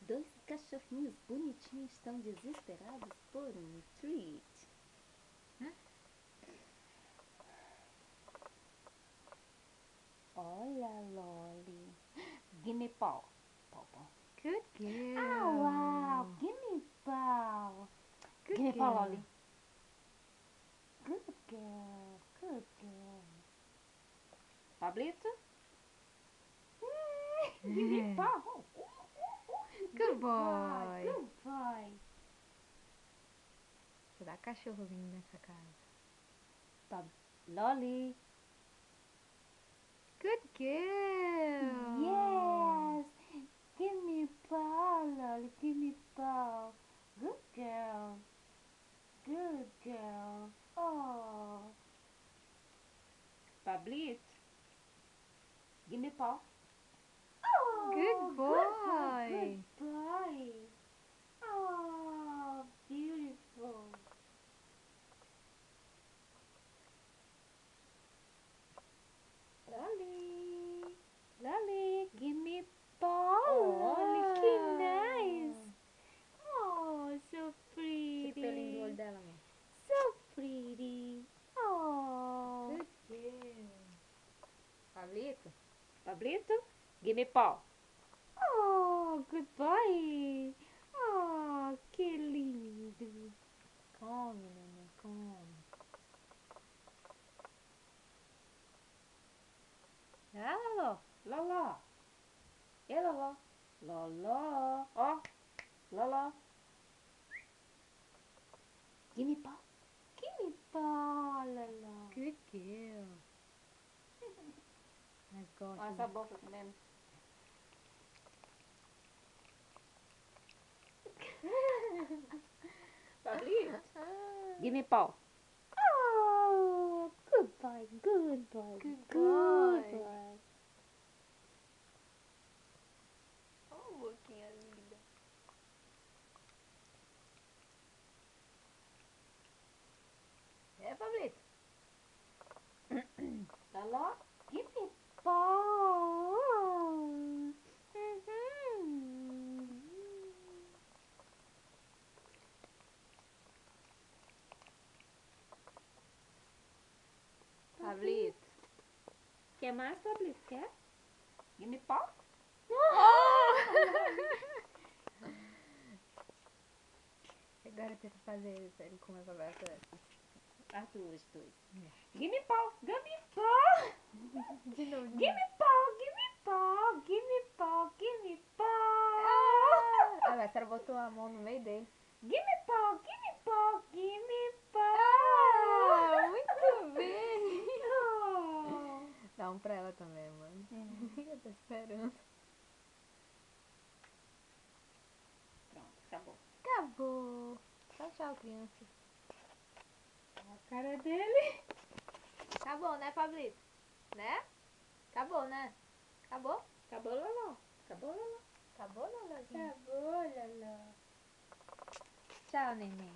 Dois cachorrinhos bonitinhos estão desesperados por um treat. Olha, Lolly. Gimme paw. Paw, paw. Good girl. Oh, wow. Gimme paw. Good Gimme girl. paw, Lolly. Good girl. Good girl. Pablito. Gimme paw. Good boy. Good boy. Só dá cachorro vindo nessa casa. Lolly. Good girl. Yes. Give me paw, Lolly. Give me paw. Good girl. Good girl. Oh. Pablito. Give me paw. Oh. Good boy. Good boy. Oh, beautiful. Lolly. Lolly, give me paw. Lolly, que nice. Oh, so pretty. Tira o pelinho do olho dela, amor. So pretty. Oh. Good girl. Pablito? Pablito, give me paw. Oh, good boy. Oh, que lindo. Come, neném, come. Ah, Loló. Loló. E Loló. Loló. Ó. Loló. Give me paw. Give me paw, Loló. Good girl. Mas gosta. Olha essa boca comendo. Pablito, give me paw. Oh, good boy, good boy, Good good boy. boy. Oh, boquinha linda. É, Pablito? Loló, give me paw. Pablito? Quer mais, Pablito? Quer? Give me paw. Agora tenta fazer ele comer pra baixo dessa. As duas. É. Give me paw. Give me paw. De novo, de Give novo. me paw. Give me paw. Give me paw. Give me paw. Ah, a senhora botou a mão no meio dele. Give me paw. Give me paw. Give me paw. Ah, muito bem. Oh. Dá um pra ela também, mano. Eu tô esperando. Pronto, acabou. Acabou. Tchau, tchau, crianças. A cara dele. Acabou, né, Pablito? Né? Acabou, né? Acabou? Acabou, Loló. Acabou, Loló. Acabou, Lolozinho? Acabou, Loló. Tchau, neném.